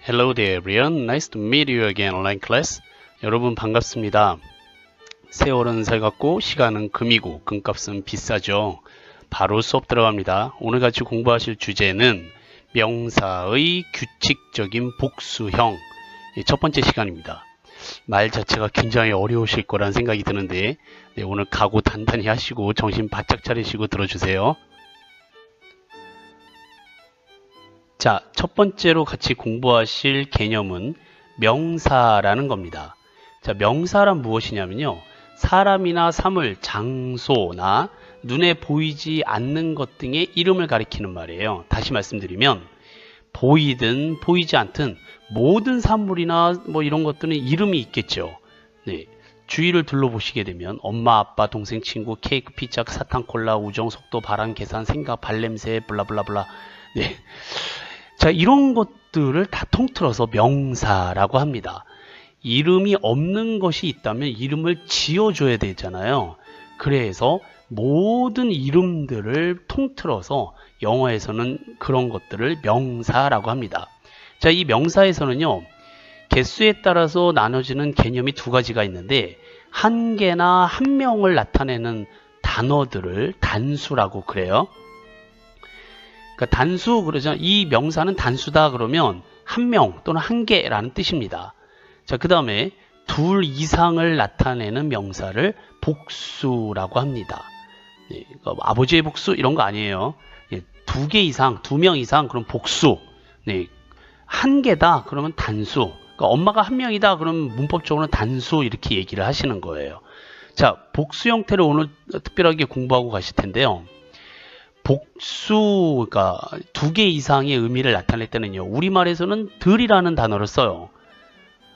Hello there everyone. Nice to meet you again online class. 여러분 반갑습니다. 세월은 새같고 시간은 금이고 금값은 비싸죠. 바로 수업 들어갑니다. 오늘 같이 공부하실 주제는 명사의 규칙적인 복수형. 첫 번째 시간입니다. 말 자체가 굉장히 어려우실 거란 생각이 드는데 오늘 각오 단단히 하시고 정신 바짝 차리시고 들어주세요. 자, 첫 번째로 같이 공부하실 개념은 명사라는 겁니다. 자, 명사란 무엇이냐면요. 사람이나 사물, 장소나 눈에 보이지 않는 것 등의 이름을 가리키는 말이에요. 다시 말씀드리면 보이든 보이지 않든 모든 사물이나 뭐 이런 것들은 이름이 있겠죠. 네. 주위를 둘러보시게 되면 엄마, 아빠, 동생, 친구, 케이크, 피자, 사탕, 콜라, 우정, 속도, 바람, 계산, 생각, 발냄새, 블라블라블라. 네. 자, 이런 것들을 다 통틀어서 명사라고 합니다. 이름이 없는 것이 있다면 이름을 지어줘야 되잖아요. 그래서 모든 이름들을 통틀어서 영어에서는 그런 것들을 명사라고 합니다. 자, 이 명사에서는요, 개수에 따라서 나눠지는 개념이 두 가지가 있는데, 한 개나 한 명을 나타내는 단어들을 단수라고 그래요. 그러니까 단수 그러잖아요. 이 명사는 단수다 그러면 한 명 또는 한 개라는 뜻입니다. 자, 그 다음에 둘 이상을 나타내는 명사를 복수라고 합니다. 네, 그러니까 아버지의 복수 이런 거 아니에요. 네, 두 개 이상, 두 명 이상 그럼 복수. 네, 한 개다 그러면 단수. 그러니까 엄마가 한 명이다 그러면 문법적으로는 단수 이렇게 얘기를 하시는 거예요. 자, 복수 형태를 오늘 특별하게 공부하고 가실 텐데요. 복수, 그러니까 두 개 이상의 의미를 나타낼 때는요, 우리말에서는 들이라는 단어를 써요.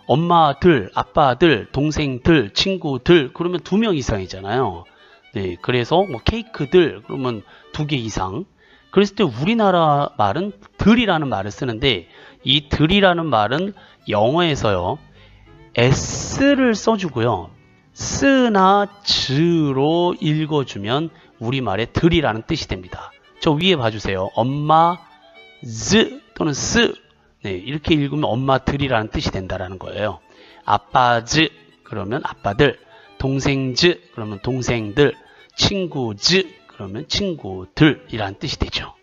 엄마들, 아빠들, 동생들, 친구들, 그러면 두 명 이상이잖아요. 네, 그래서 뭐 케이크들, 그러면 두 개 이상. 그랬을 때 우리나라 말은 들이라는 말을 쓰는데, 이 들이라는 말은 영어에서요, s를 써주고요, 쓰나 즈로 읽어주면 우리말에 들이라는 뜻이 됩니다. 저 위에 봐주세요. 엄마 즈 또는 스, 네, 이렇게 읽으면 엄마들이라는 뜻이 된다라는 거예요. 아빠즈 그러면 아빠들, 동생즈 그러면 동생들, 친구즈 그러면 친구들이라는 뜻이 되죠.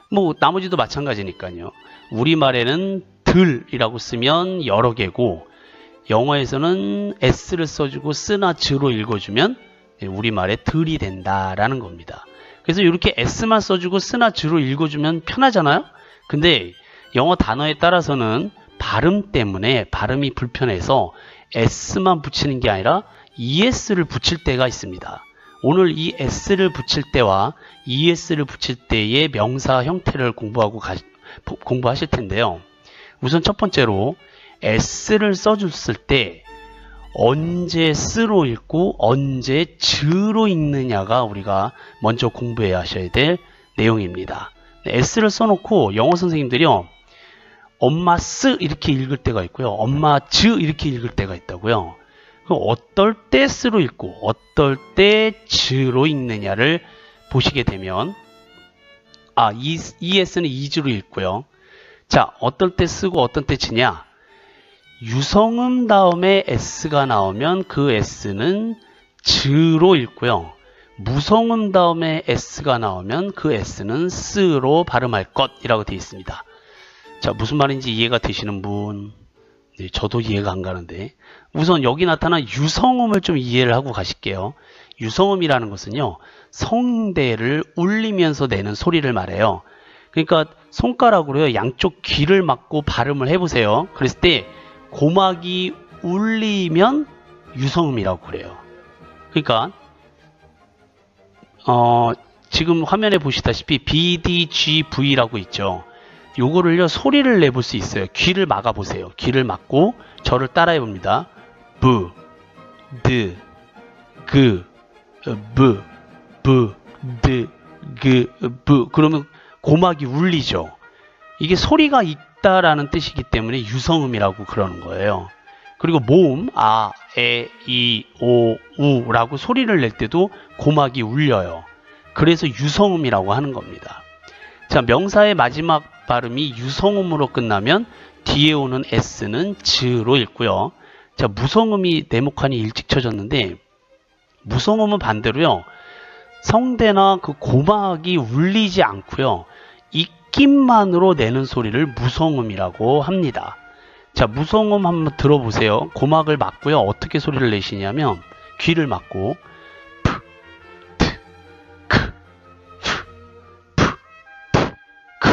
뭐 나머지도 마찬가지니까요. 우리말에는 들이라고 쓰면 여러 개고, 영어에서는 s를 써주고 쓰나 즈로 읽어주면 우리말에 들이 된다라는 겁니다. 그래서 이렇게 s만 써주고 쓰나 즈로 읽어주면 편하잖아요. 근데 영어 단어에 따라서는 발음 때문에 발음이 불편해서 s만 붙이는 게 아니라 es를 붙일 때가 있습니다. 오늘 이 s를 붙일 때와 es를 붙일 때의 명사 형태를 공부하실 텐데요. 우선 첫 번째로 s를 써줬을 때 언제 스로 읽고 언제 즈로 읽느냐가 우리가 먼저 공부해야 하셔야 될 내용입니다. s를 써놓고 영어 선생님들이요, 엄마 스 이렇게 읽을 때가 있고요, 엄마 즈 이렇게 읽을 때가 있다고요. 그럼 어떨 때 스로 읽고 어떨 때 즈로 읽느냐를 보시게 되면, 이 s는 이즈로 읽고요. 자, 어떨 때 쓰고 어떨 때 즈냐? 유성음 다음에 s가 나오면 그 s는 즈로 읽고요. 무성음 다음에 s가 나오면 그 s는 스로 발음할 것이라고 되어 있습니다. 자, 무슨 말인지 이해가 되시는 분? 네, 저도 이해가 안 가는데, 우선 여기 나타난 유성음을 좀 이해를 하고 가실게요. 유성음이라는 것은요, 성대를 울리면서 내는 소리를 말해요. 그러니까 손가락으로요, 양쪽 귀를 막고 발음을 해보세요. 그랬을 때 고막이 울리면 유성음이라고 그래요. 그러니까 지금 화면에 보시다시피 BDGV라고 있죠. 요거를요, 소리를 내볼 수 있어요. 귀를 막아 보세요. 귀를 막고 저를 따라해 봅니다. 브, 드, 그, 브, 브, 드, 그, 브. 그러면 고막이 울리죠. 이게 소리가 있다라는 뜻이기 때문에 유성음이라고 그러는 거예요. 그리고 모음, 아, 에, 이, 오, 우라고 소리를 낼 때도 고막이 울려요. 그래서 유성음이라고 하는 겁니다. 자, 명사의 마지막 발음이 유성음으로 끝나면 뒤에 오는 s는 즈로 읽고요. 자, 무성음이 네모칸이 일찍 쳐졌는데 무성음은 반대로요. 성대나 그 고막이 울리지 않고요. 입김만으로 내는 소리를 무성음이라고 합니다. 자, 무성음 한번 들어보세요. 고막을 막고요. 어떻게 소리를 내시냐면 귀를 막고 푸, 트, 크, 푸, 푸, 푸, 크,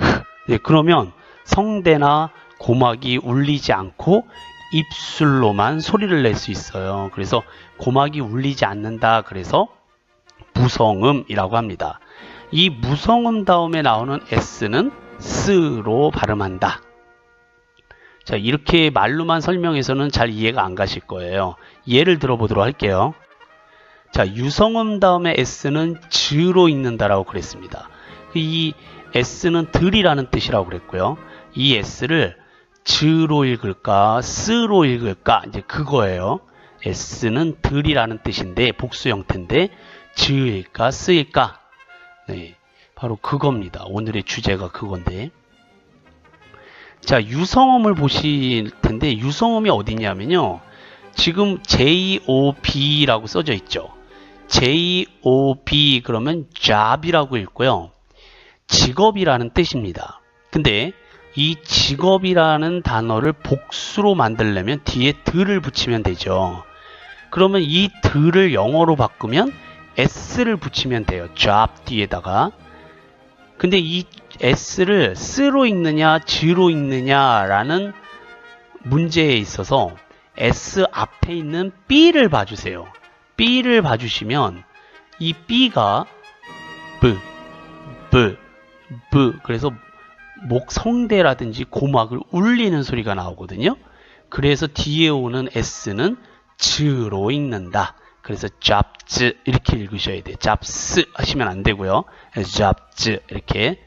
흐. 네, 그러면 성대나 고막이 울리지 않고 입술로만 소리를 낼 수 있어요. 그래서 고막이 울리지 않는다. 그래서 무성음이라고 합니다. 이 무성음 다음에 나오는 s는 스로 발음한다. 자, 이렇게 말로만 설명해서는 잘 이해가 안 가실 거예요. 예를 들어보도록 할게요. 자, 유성음 다음에 s는 즈로 읽는다라고 그랬습니다. 이 s는 들이라는 뜻이라고 그랬고요. 이 s를 즈로 읽을까 스로 읽을까 이제 그거예요. s는 들이라는 뜻인데 복수 형태인데 즈일까 스일까? 네, 바로 그겁니다. 오늘의 주제가 그건데. 자, 유성음을 보실 텐데 유성음이 어디냐면요. 지금 JOB라고 써져 있죠. JOB 그러면 job이라고 읽고요. 직업이라는 뜻입니다. 근데 이 직업이라는 단어를 복수로 만들려면 뒤에 들을 붙이면 되죠. 그러면 이 들을 영어로 바꾸면 s를 붙이면 돼요. job 뒤에다가. 근데 이 s를 스로 읽느냐 즈로 읽느냐라는 문제에 있어서 s 앞에 있는 b를 봐주세요. b를 봐주시면 이 b가 b, 그래서 목 성대라든지 고막을 울리는 소리가 나오거든요. 그래서 뒤에 오는 s는 즈로 읽는다. 그래서 잡즈 이렇게 읽으셔야 돼요. 잡스 하시면 안 되고요. 잡즈 이렇게.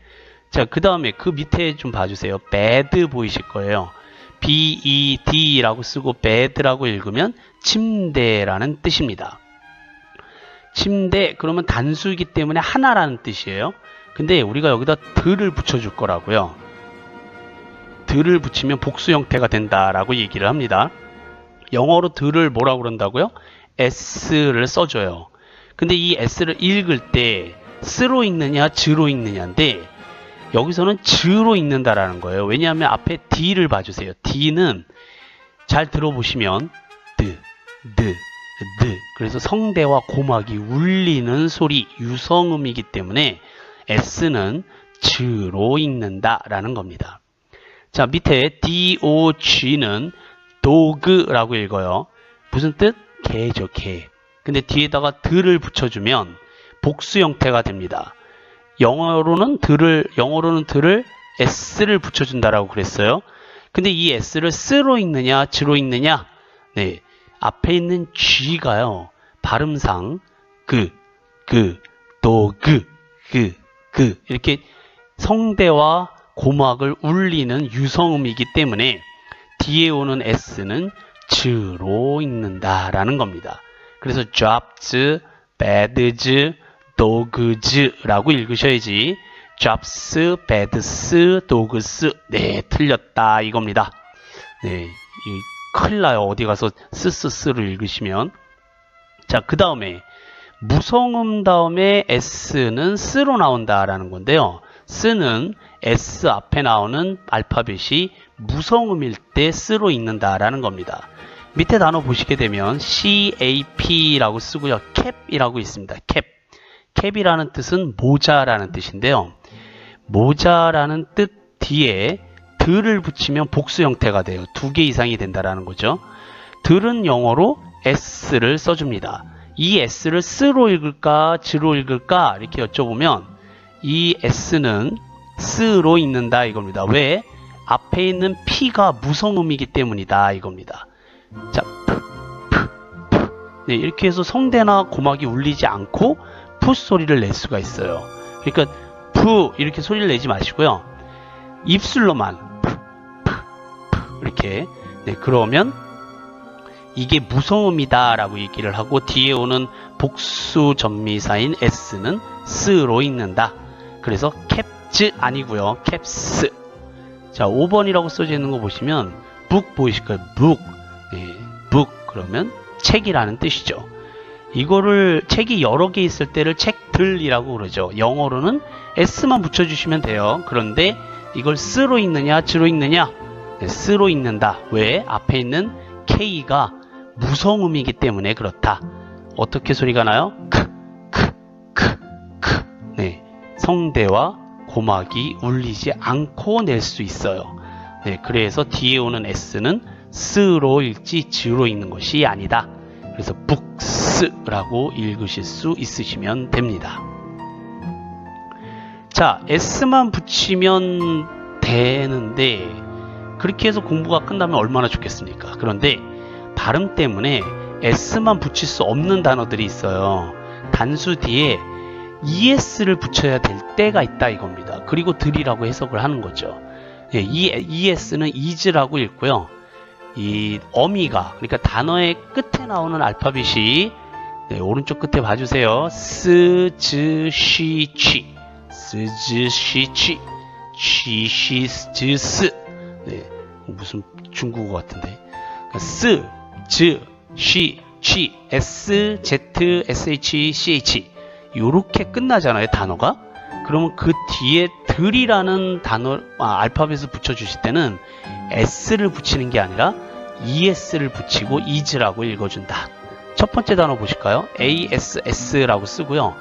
자, 그 다음에 그 밑에 좀 봐주세요. bed 보이실 거예요. bed라고 쓰고 bed라고 읽으면 침대라는 뜻입니다. 침대 그러면 단수이기 때문에 하나라는 뜻이에요. 근데 우리가 여기다 들을 붙여줄 거라고요. 들을 붙이면 복수 형태가 된다라고 얘기를 합니다. 영어로 들을 뭐라고 그런다고요? s를 써줘요. 근데 이 s를 읽을 때 스로 읽느냐 즈로 읽느냐인데 여기서는 즈로 읽는다라는 거예요. 왜냐하면 앞에 d를 봐주세요. d는 잘 들어보시면 드 그래서 성대와 고막이 울리는 소리 유성음이기 때문에 s는 즈로 읽는다라는 겁니다. 자, 밑에 dog는 dog라고 읽어요. 무슨 뜻? 개죠, 개. 근데 뒤에다가 들을 붙여주면 복수 형태가 됩니다. 영어로는 들을 s를 붙여준다라고 그랬어요. 근데 이 s를 스로 읽느냐 즈로 읽느냐? 네, 앞에 있는 g가요. 발음상 이렇게 성대와 고막을 울리는 유성음이기 때문에 뒤에 오는 s는 즈로 읽는다라는 겁니다. 그래서 jobs, beds, dogs라고 읽으셔야지 jobs, beds, dogs 네, 틀렸다 이겁니다. 네, 큰일 나요. 어디 가서 스스스를 읽으시면. 자, 그 다음에 무성음 다음에 s는 스로 나온다라는 건데요. 스는 s 앞에 나오는 알파벳이 무성음일 때 스로 읽는다라는 겁니다. 밑에 단어 보시게 되면 cap라고 쓰고요. cap이라고 있습니다. cap이라는 뜻은 모자라는 뜻인데요. 모자라는 뜻 뒤에 들을 붙이면 복수 형태가 돼요. 2개 이상이 된다라는 거죠. 들은 영어로 s를 써줍니다. 이 s를 스로 읽을까 즈로 읽을까 이렇게 여쭤보면 이 s는 스로 읽는다 이겁니다. 왜? 앞에 있는 p가 무성음이기 때문이다 이겁니다. 자, 네, 이렇게 해서 성대나 고막이 울리지 않고 푸 소리를 낼 수가 있어요. 그러니까 푸 이렇게 소리를 내지 마시고요. 입술로만 이렇게. 네, 그러면 이게 무성음이다 라고 얘기를 하고 뒤에 오는 복수 전미사인 s는 스로 읽는다. 그래서 캡즈 아니고요. 캡스. 자, 5번이라고 써져 있는 거 보시면 book 보이실까요? book. 네, book 그러면 책이라는 뜻이죠. 이거를 책이 여러 개 있을 때를 책들이라고 그러죠. 영어로는 s만 붙여주시면 돼요. 그런데 이걸 스로 읽느냐 즈로 읽느냐? 네, 스로 읽는다. 왜? 앞에 있는 K가 무성음이기 때문에 그렇다. 어떻게 소리가 나요? 크. 네, 성대와 고막이 울리지 않고 낼 수 있어요. 네, 그래서 뒤에 오는 S는 스로 읽지 즈로 읽는 것이 아니다. 그래서 북스라고 읽으실 수 있으시면 됩니다. 자, S만 붙이면 되는데 그렇게 해서 공부가 끝나면 얼마나 좋겠습니까? 그런데 발음 때문에 S만 붙일 수 없는 단어들이 있어요. 단수 뒤에 ES를 붙여야 될 때가 있다 이겁니다. 그리고 들이라고 해석을 하는 거죠. 예, 이 ES는 is라고 읽고요. 이 어미가 그러니까 단어의 끝에 나오는 알파벳이 네, 오른쪽 끝에 봐주세요. 스, 즈, 시, 취, 스, 즈, 시, 취, 취, 시, 즈, 스. 네, 무슨 중국어 같은데. 그러니까 스, 즈, 시, 취, s, z, sh, ch 요렇게 끝나잖아요, 단어가. 그러면 그 뒤에 들이라는 단어, 알파벳을 붙여주실 때는 S를 붙이는 게 아니라 ES를 붙이고 is라고 읽어준다. 첫 번째 단어 보실까요? ASS라고 쓰고요.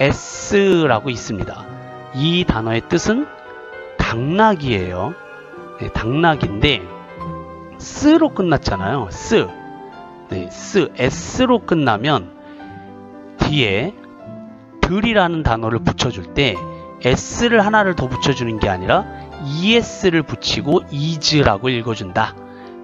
S라고 있습니다. 이 단어의 뜻은 당나귀예요. 네, 당나귀인데 스로 끝났잖아요. 스. 네, 스. S로 끝나면 뒤에 들이라는 단어를 붙여줄 때 S를 하나를 더 붙여주는 게 아니라 ES를 붙이고 is라고 읽어준다.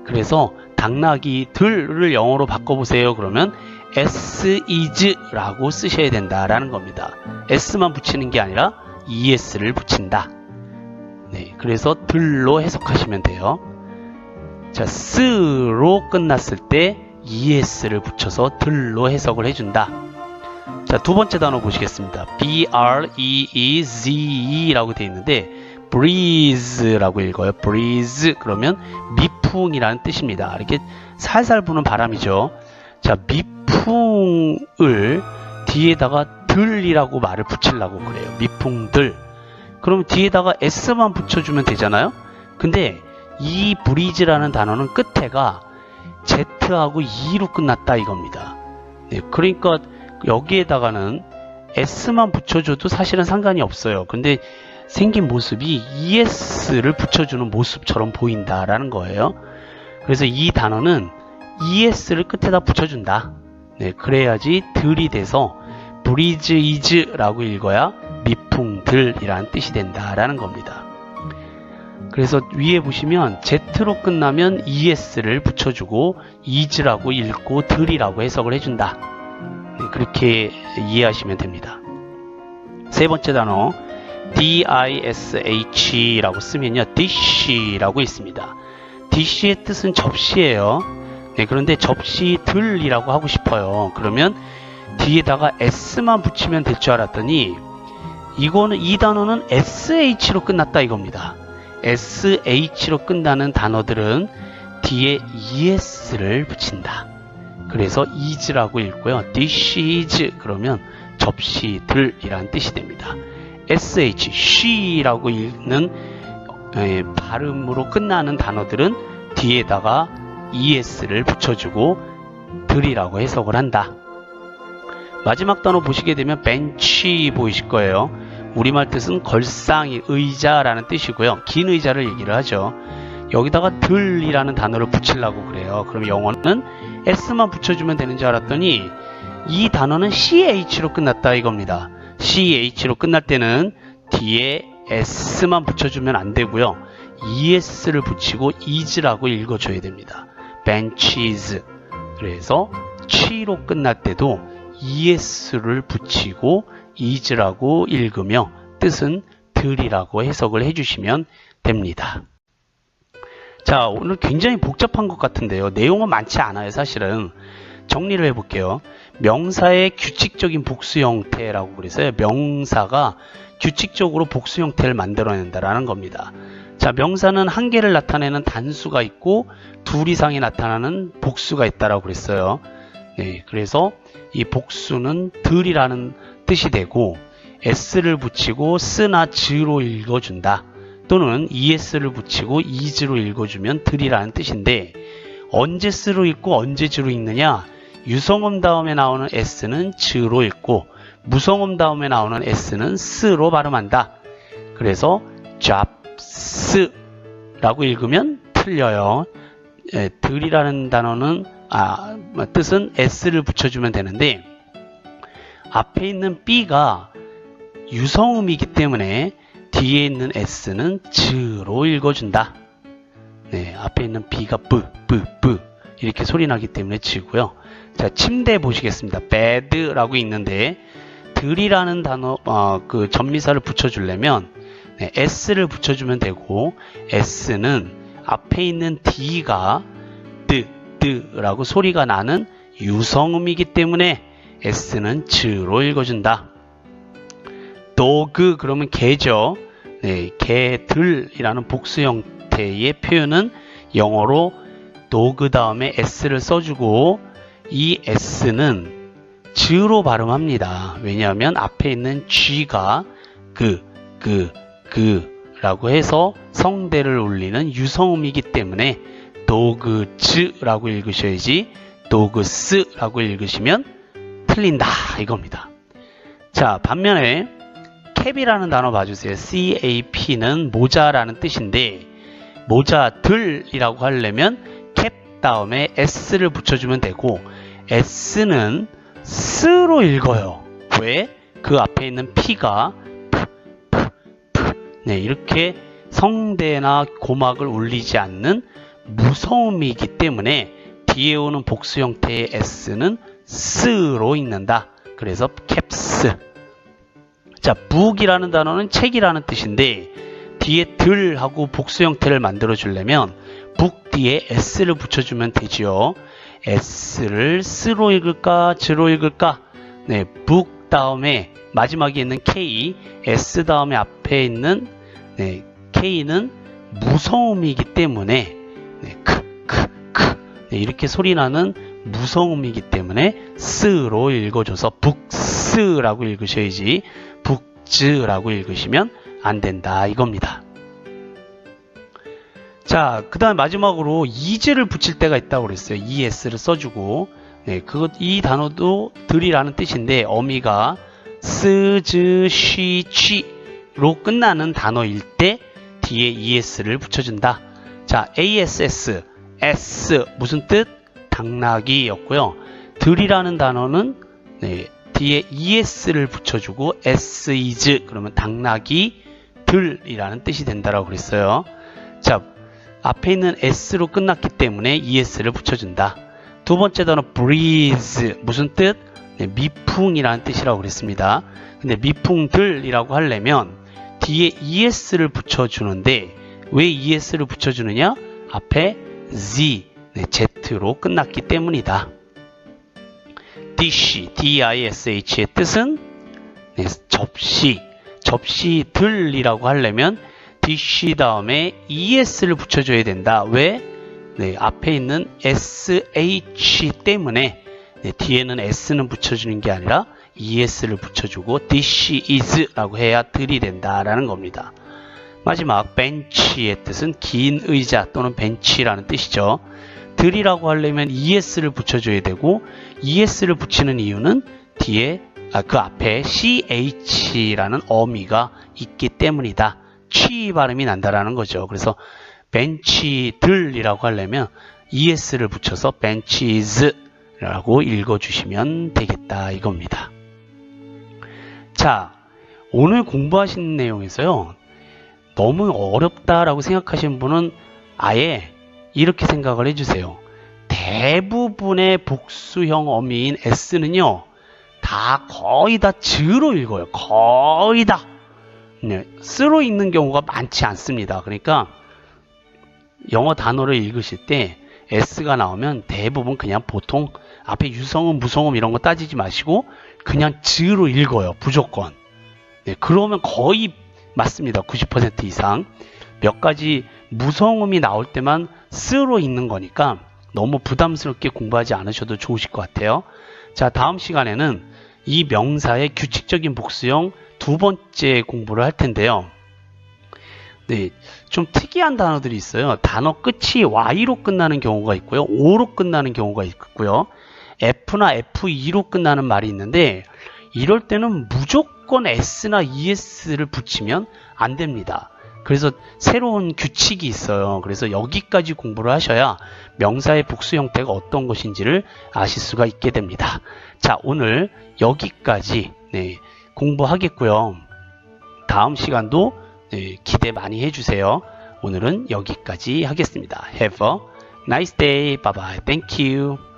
그래서 당나귀 들을 영어로 바꿔보세요. 그러면 S is라고 쓰셔야 된다라는 겁니다. S만 붙이는 게 아니라 ES를 붙인다. 네, 그래서 들로 해석하시면 돼요. 자, 스로 끝났을 때 ES를 붙여서 들로 해석을 해준다. 자, 두 번째 단어 보시겠습니다. breeze 라고 되어 있는데 breeze라고 읽어요. breeze 그러면 미풍이라는 뜻입니다. 이렇게 살살 부는 바람이죠. 자, 미풍을 뒤에다가 들이라고 말을 붙이려고 그래요. 미풍들. 그럼 뒤에다가 s만 붙여주면 되잖아요. 근데 이 breeze라는 단어는 끝에가 z하고 e로 끝났다 이겁니다. 네, 그러니까 여기에다가는 s만 붙여줘도 사실은 상관이 없어요. 근데 생긴 모습이 es를 붙여주는 모습처럼 보인다라는 거예요. 그래서 이 단어는 es를 끝에다 붙여준다. 네, 그래야지 들이 돼서 breeze is라고 읽어야 미풍들이라는 뜻이 된다라는 겁니다. 그래서 위에 보시면 z로 끝나면 es를 붙여주고 is라고 읽고 들이라고 해석을 해준다. 그렇게 이해하시면 됩니다. 세 번째 단어 dish라고 쓰면요, dish라고 있습니다. dish의 뜻은 접시예요. 네, 그런데 접시들이라고 하고 싶어요. 그러면 뒤에다가 s만 붙이면 될 줄 알았더니 이 단어는 sh로 끝났다 이겁니다. sh로 끝나는 단어들은 뒤에 es를 붙인다. 그래서 is라고 읽고요. dishes 그러면 접시들이라는 뜻이 됩니다. sh, she라고 읽는 발음으로 끝나는 단어들은 뒤에다가 es를 붙여주고 들이라고 해석을 한다. 마지막 단어 보시게 되면 벤치 보이실 거예요. 우리말 뜻은 걸상, 의자라는 뜻이고요. 긴 의자를 얘기를 하죠. 여기다가 들이라는 단어를 붙이려고 그래요. 그럼 영어는 s만 붙여주면 되는 줄 알았더니 이 단어는 ch로 끝났다 이겁니다. ch로 끝날 때는 뒤에 s만 붙여주면 안 되고요. es를 붙이고 is라고 읽어줘야 됩니다. benches. 그래서 치로 끝날 때도 es를 붙이고 is라고 읽으며 뜻은 들이라고 해석을 해주시면 됩니다. 자, 오늘 굉장히 복잡한 것 같은데요. 내용은 많지 않아요, 사실은. 정리를 해볼게요. 명사의 규칙적인 복수 형태라고 그래서요. 명사가 규칙적으로 복수 형태를 만들어낸다라는 겁니다. 자, 명사는 한 개를 나타내는 단수가 있고 둘 이상이 나타나는 복수가 있다라고 그랬어요. 네, 그래서 이 복수는 들이라는 뜻이 되고 s를 붙이고 쓰나 즈로 읽어준다. 또는 es를 붙이고 is로 읽어주면 들이라는 뜻인데 언제 쓰로 읽고 언제 즈로 읽느냐? 유성음 다음에 나오는 s는 즈로 읽고 무성음 다음에 나오는 s는 스로 발음한다. 그래서 잡스라고 읽으면 틀려요. 들이라는 단어는 뜻은 s를 붙여주면 되는데 앞에 있는 b가 유성음이기 때문에 뒤에 있는 s는 즈로 읽어준다. 네, 앞에 있는 b가 뿌 이렇게 소리 나기 때문에 즈고요. 자, 침대 보시겠습니다. bed라고 있는데 들이라는 단어 그 전미사를 붙여주려면 네, s를 붙여주면 되고 s는 앞에 있는 d가 뜨라고 소리가 나는 유성음이기 때문에 s는 즈로 읽어준다. dog 그러면 개죠. 네, 개들이라는 복수 형태의 표현은 영어로 dog 다음에 s를 써주고 이 s는 즈로 발음합니다. 왜냐하면 앞에 있는 g가 라고 해서 성대를 울리는 유성음이기 때문에 dogs라고 읽으셔야지 dogs라고 읽으시면 틀린다 이겁니다. 자, 반면에 cap이라는 단어 봐주세요. cap는 모자라는 뜻인데 모자들이라고 하려면 cap 다음에 s를 붙여주면 되고 s는 스로 읽어요. 왜? 그 앞에 있는 p가 네, 이렇게 성대나 고막을 울리지 않는 무성음이기 때문에 뒤에 오는 복수 형태의 s는 스로 읽는다. 그래서 caps. 자, book이라는 단어는 책이라는 뜻인데 뒤에 들하고 복수 형태를 만들어 주려면 book 뒤에 s를 붙여주면 되지요. s를 스로 읽을까 즈로 읽을까? 네, book 다음에 마지막에 있는 k, s 다음에 앞에 있는 네, k는 무성음이기 때문에 네, 네, 이렇게 소리나는 무성음이기 때문에 스로 읽어줘서 북스라고 읽으셔야지 북즈라고 읽으시면 안 된다 이겁니다. 자, 그 다음 마지막으로 is를 붙일 때가 있다고 그랬어요. es를 써주고 네, 이 단어도 들이라는 뜻인데 어미가 스, 즈, 쉬, 취로 끝나는 단어일 때 뒤에 es를 붙여준다. 자, ass, s 무슨 뜻? 당나귀였고요. 들이라는 단어는 네, 뒤에 es를 붙여주고 s is 그러면 당나귀 들이라는 뜻이 된다라고 그랬어요. 자, 앞에 있는 s로 끝났기 때문에 es를 붙여준다. 두 번째 단어 breeze 무슨 뜻? 네, 미풍이라는 뜻이라고 그랬습니다. 근데 미풍들이라고 하려면 뒤에 es를 붙여주는데 왜 es를 붙여주느냐? 앞에 z, 네, z로 끝났기 때문이다. dish, dish의 뜻은 네, 접시, 접시들이라고 하려면 dish 다음에 es를 붙여줘야 된다. 왜? 네, 앞에 있는 sh 때문에 네, 뒤에는 s는 붙여주는 게 아니라 es를 붙여주고 dish is 라고 해야 들이 된다라는 겁니다. 마지막 bench의 뜻은 긴 의자 또는 벤치라는 뜻이죠. 들이라고 하려면 es를 붙여줘야 되고 es를 붙이는 이유는 뒤에 그 앞에 ch라는 어미가 있기 때문이다. 취 발음이 난다라는 거죠. 그래서 벤치들이라고 하려면 es를 붙여서 benches라고 읽어주시면 되겠다 이겁니다. 자, 오늘 공부하신 내용에서요. 너무 어렵다라고 생각하시는 분은 아예 이렇게 생각을 해주세요. 대부분의 복수형 어미인 s는요. 다 거의 다 즈로 읽어요. 거의 다. 네, 스로 읽는 경우가 많지 않습니다. 그러니까 영어 단어를 읽으실 때 s가 나오면 대부분 그냥 보통 앞에 유성음, 무성음 이런 거 따지지 마시고 그냥 즈로 읽어요. 무조건. 네, 그러면 거의 맞습니다. 90% 이상. 몇 가지 무성음이 나올 때만 쓰로 읽는 거니까 너무 부담스럽게 공부하지 않으셔도 좋으실 것 같아요. 자, 다음 시간에는 이 명사의 규칙적인 복수형 두 번째 공부를 할 텐데요. 네, 좀 특이한 단어들이 있어요. 단어 끝이 Y로 끝나는 경우가 있고요. O로 끝나는 경우가 있고요. F나 F2로 끝나는 말이 있는데 이럴 때는 무조건 S나 ES를 붙이면 안 됩니다. 그래서 새로운 규칙이 있어요. 그래서 여기까지 공부를 하셔야 명사의 복수 형태가 어떤 것인지를 아실 수가 있게 됩니다. 자, 오늘 여기까지 공부하겠고요. 다음 시간도 기대 많이 해주세요. 오늘은 여기까지 하겠습니다. Have a nice day. Bye bye. Thank you.